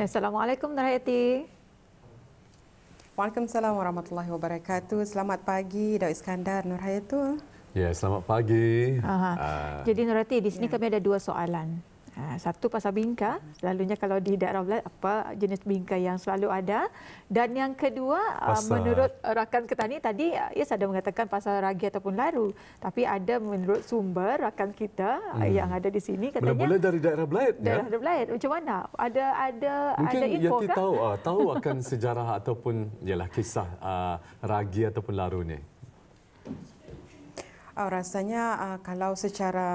Assalamualaikum Nurhayati. Waalaikumsalam warahmatullahi wabarakatuh. Selamat pagi Datuk Iskandar, Nurhayatul. Ya, selamat pagi. Jadi Nurhayati, di sini kami ada dua soalan. Satu pasal bingka, selalunya kalau di daerah Belait apa jenis bingka yang selalu ada, dan yang kedua menurut rakan Ketani tadi ia ada mengatakan pasal ragi ataupun laru, tapi ada menurut sumber rakan kita yang ada di sini katanya mula-mula dari daerah Belait ya. Daerah Belait. Macam mana? Ada mungkin info Yati kah? tahu akan sejarah ataupun yalah kisah ragi ataupun laru ni. Rasanya kalau secara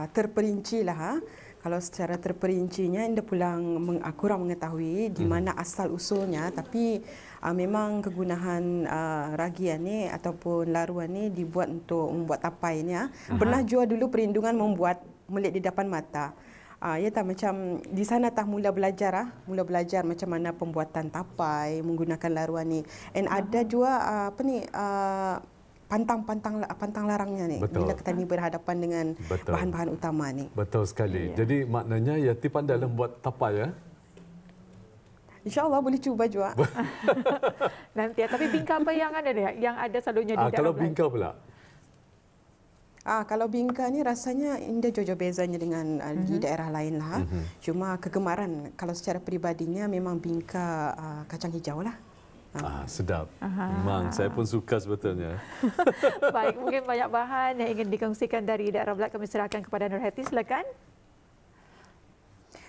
terperincilah, kalau secara terperincinya anda pulang kurang mengetahui di mana asal usulnya, tapi memang kegunaan ragian ni ataupun laruan ni dibuat untuk membuat tapai ni. Pernah jua dulu perlindungan membuat melit di depan mata. Ya tak, macam di sana tak mula belajar macam mana pembuatan tapai menggunakan laruan ni. And ada juga pantang larangnya ni. Betul. Bila kita ni berhadapan dengan bahan-bahan utama ni. Betul sekali. Ya. Jadi maknanya Yati pandai dalam buat tapai ya. InsyaAllah boleh cuba juga. Nanti. Tapi bingka apa yang ada dia? Yang ada selalunya di daerah kalau Belait? bingka pula. Kalau bingka ni rasanya indah jojo bezanya dengan di daerah lain lah. Cuma kegemaran kalau secara peribadinya memang bingka kacang hijau lah. Sedap. Memang saya pun suka sebetulnya. Baik, mungkin banyak bahan yang ingin dikongsikan dari daerah Belait, kami serahkan kepada Nurhayati, silakan.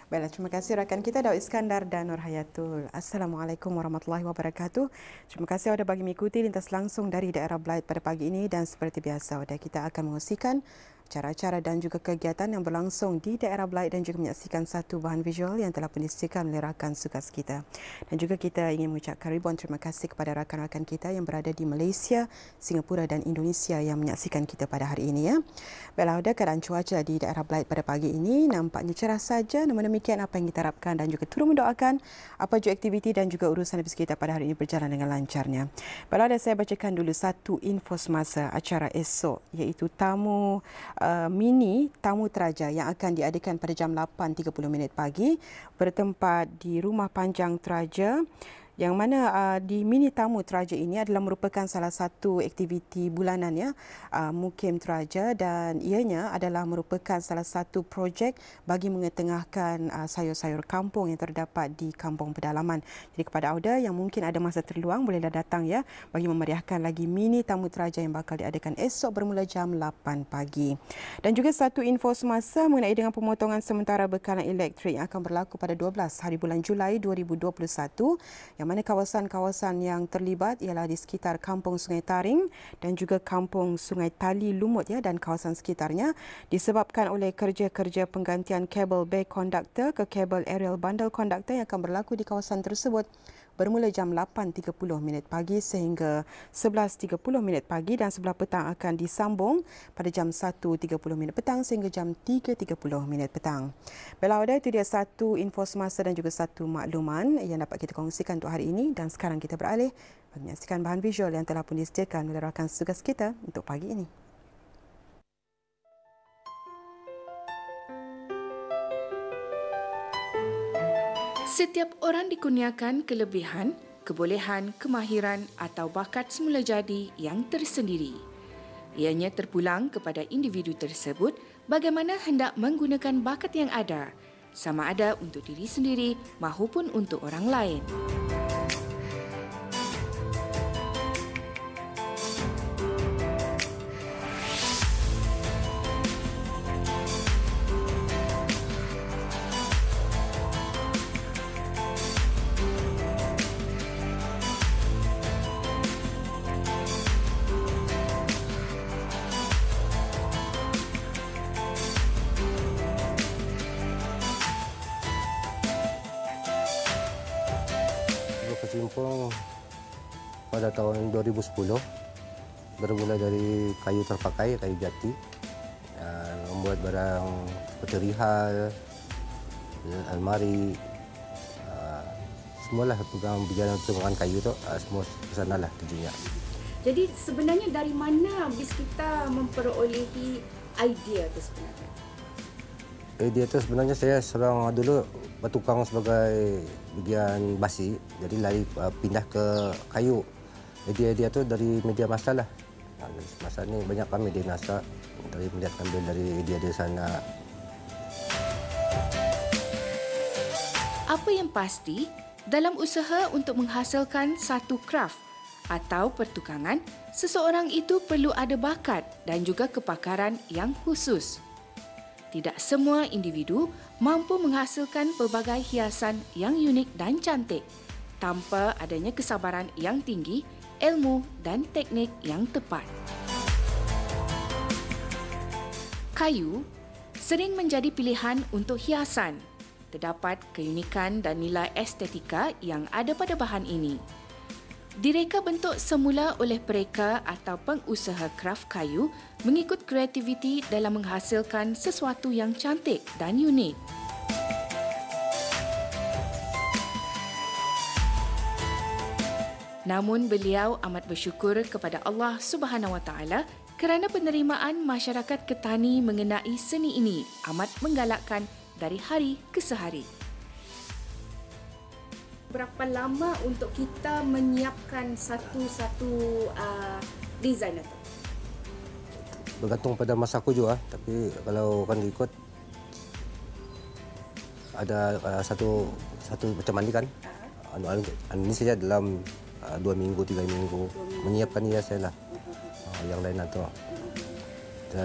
Baiklah, terima kasih rakan kita Datuk Iskandar dan Nurhayatul. Assalamualaikum warahmatullahi wabarakatuh. Terima kasih sudah bagi mengikuti lintas langsung dari daerah Belait pada pagi ini, dan seperti biasa kita akan mengkongsikan acara-acara dan juga kegiatan yang berlangsung di daerah Belait dan juga menyaksikan satu bahan visual yang telah pun disediakan oleh rakan sukas kita. Dan juga kita ingin mengucapkan ribuan terima kasih kepada rakan-rakan kita yang berada di Malaysia, Singapura dan Indonesia yang menyaksikan kita pada hari ini ya. Baiklah, ada keadaan cuaca di daerah Belait pada pagi ini nampaknya cerah saja. Namun demikian apa yang kita harapkan dan juga turut mendoakan apa juga aktiviti dan juga urusan di sekitar pada hari ini berjalan dengan lancarnya. Baiklah, saya bacakan dulu satu info semasa acara esok, iaitu tamu mini tamu teraja yang akan diadakan pada jam 8.30 pagi bertempat di Rumah Panjang Teraja, yang mana di mini tamu teraja ini adalah merupakan salah satu aktiviti bulanan ya Mukim Teraja, dan ianya adalah merupakan salah satu projek bagi mengetengahkan sayur-sayur kampung yang terdapat di kampung pedalaman. Jadi kepada Auda yang mungkin ada masa terluang, bolehlah datang ya bagi memeriahkan lagi mini tamu teraja yang bakal diadakan esok bermula jam 8 pagi. Dan juga satu info semasa mengenai dengan pemotongan sementara bekalan elektrik yang akan berlaku pada 12 hari bulan Julai 2021, yang mana kawasan-kawasan yang terlibat ialah di sekitar Kampung Sungai Taring dan juga Kampung Sungai Tali Lumut ya, dan kawasan sekitarnya, disebabkan oleh kerja-kerja penggantian kabel bay conductor ke kabel aerial bundle conductor yang akan berlaku di kawasan tersebut bermula jam 8.30 pagi sehingga 11.30 pagi, dan sebelah petang akan disambung pada jam 1.30 petang sehingga jam 3.30 petang. Baiklah, itu dia satu info semasa dan juga satu makluman yang dapat kita kongsikan untuk hari ini, dan sekarang kita beralih menyaksikan bahan visual yang telah pun disediakan oleh rakan tugas kita untuk pagi ini. Setiap orang dikurniakan kelebihan, kebolehan, kemahiran atau bakat semula jadi yang tersendiri. Ianya terpulang kepada individu tersebut bagaimana hendak menggunakan bakat yang ada, sama ada untuk diri sendiri maupun untuk orang lain. Kecimpung pada tahun 2010, bermula dari kayu terpakai, kayu jati, membuat barang seperti rihal, almari, semualah program berjalan untuk menggunakan kayu tu, semua ke sanalah tujuannya. Jadi sebenarnya dari mana BIS kita memperolehi idea itu sebenarnya? Idea tu sebenarnya saya seorang dulu bertukang sebagai bagian basi, jadi lari pindah ke kayu. Idea tu dari media massa lah. Masa ni banyak kami di NASA dari melihat ambil dari idea di sana. Apa yang pasti, dalam usaha untuk menghasilkan satu kraft atau pertukangan, seseorang itu perlu ada bakat dan juga kepakaran yang khusus. Tidak semua individu mampu menghasilkan pelbagai hiasan yang unik dan cantik tanpa adanya kesabaran yang tinggi, ilmu dan teknik yang tepat. Kayu sering menjadi pilihan untuk hiasan. Terdapat keunikan dan nilai estetika yang ada pada bahan ini. Direka bentuk semula oleh mereka atau pengusaha kraf kayu mengikut kreativiti dalam menghasilkan sesuatu yang cantik dan unik. Namun beliau amat bersyukur kepada Allah Subhanahu Wa Taala kerana penerimaan masyarakat Ketani mengenai seni ini amat menggalakkan dari hari ke sehari. Berapa lama untuk kita menyiapkan satu-satu design itu? Bergantung pada masa aku juga, tapi kalau kan ikut ada satu macam mandi kan. Ini saja dalam 2 minggu, 3 minggu menyiapkan hiasan lah. Yang lain atau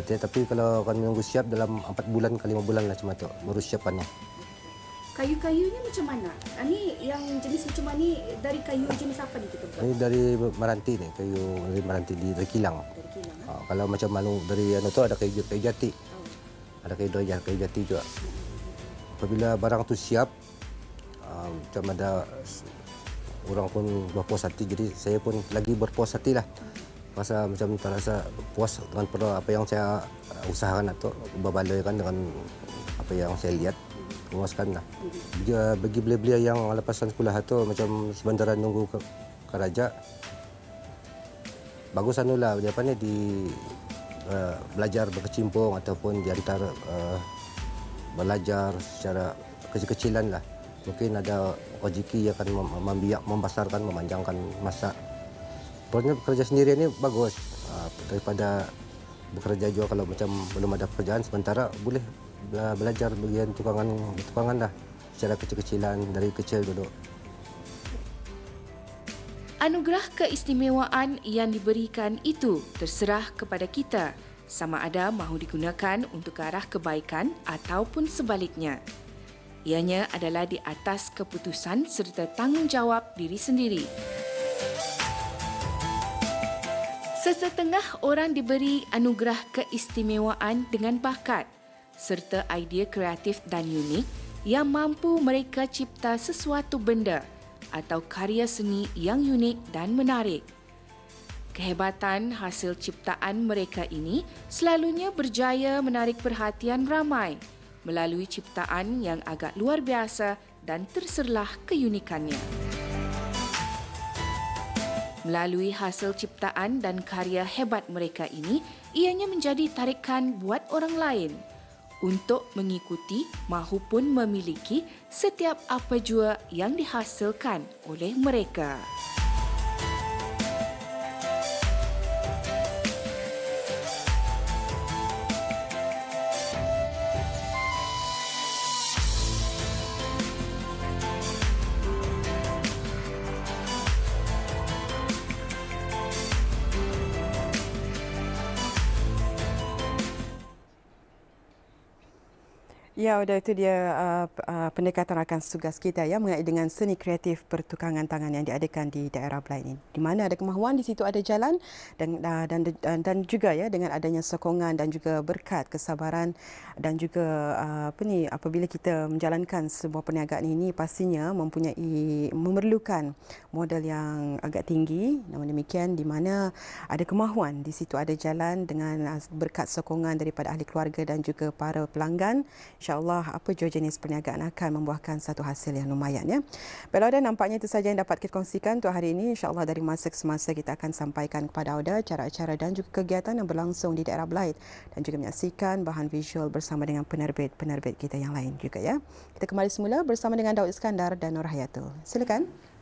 tapi kalau kan menunggu siap dalam 4 bulan ke 5 bulan lah cuma tu baru siapkan. Kayu-kayunya macam mana? Ini yang jenis macam mana ni dari kayu jenis apa ni kita buat? Ini dari meranti ni, kayu dari meranti dari kilang. Dari kilang. Kalau macam malu dari tu ada kayu jati. Ada kayu jati juga. Apabila barang tu siap, macam ada orang pun berpuas hati, jadi saya pun lagi berpuas hati lah. Rasa macam terasa puas dengan apa yang saya usahakan atau berbalaikan dengan apa yang saya lihat, puaskan lah. Bagi belia-belia yang lepasan sekolah itu macam sementara nunggu ke raja, bagus anulah apa ni di belajar berkecimpung ataupun di antara belajar secara kecil-kecilan lah. Mungkin ada rezeki yang akan membesarkan, memanjangkan masa. Pokoknya bekerja sendiri ini bagus daripada bekerja juga kalau macam belum ada pekerjaan sementara boleh belajar bagian tukangan lah secara kecil-kecilan dari kecil dulu. Anugerah keistimewaan yang diberikan itu terserah kepada kita sama ada mahu digunakan untuk ke arah kebaikan ataupun sebaliknya. Ianya adalah di atas keputusan serta tanggungjawab diri sendiri. Sesetengah orang diberi anugerah keistimewaan dengan bakat serta idea kreatif dan unik yang mampu mereka cipta sesuatu benda atau karya seni yang unik dan menarik. Kehebatan hasil ciptaan mereka ini selalunya berjaya menarik perhatian ramai melalui ciptaan yang agak luar biasa dan terserlah keunikannya. Melalui hasil ciptaan dan karya hebat mereka ini, ianya menjadi tarikan buat orang lain untuk mengikuti mahupun memiliki setiap apa jua yang dihasilkan oleh mereka. Ya, sudah itu dia pendekatan rakan tugas kita ya mengenai dengan seni kreatif pertukangan tangan yang diadakan di daerah Belait ini. Di mana ada kemahuan, di situ ada jalan dan juga ya dengan adanya sokongan dan juga berkat kesabaran dan juga apabila kita menjalankan sebuah perniagaan ini pastinya memerlukan modal yang agak tinggi. Namun demikian di mana ada kemahuan, di situ ada jalan dengan berkat sokongan daripada ahli keluarga dan juga para pelanggan. insya-Allah apa jua jenis perniagaan akan membuahkan satu hasil yang lumayan ya. Baiklah Auda, nampaknya itu saja yang dapat kita kongsikan untuk hari ini. Insya-Allah dari masa ke semasa kita akan sampaikan kepada Auda cara-cara dan juga kegiatan yang berlangsung di daerah Belait dan juga menyaksikan bahan visual bersama dengan penerbit-penerbit kita yang lain juga ya. Kita kembali semula bersama dengan Daud Iskandar dan Nur Hayatul. Silakan.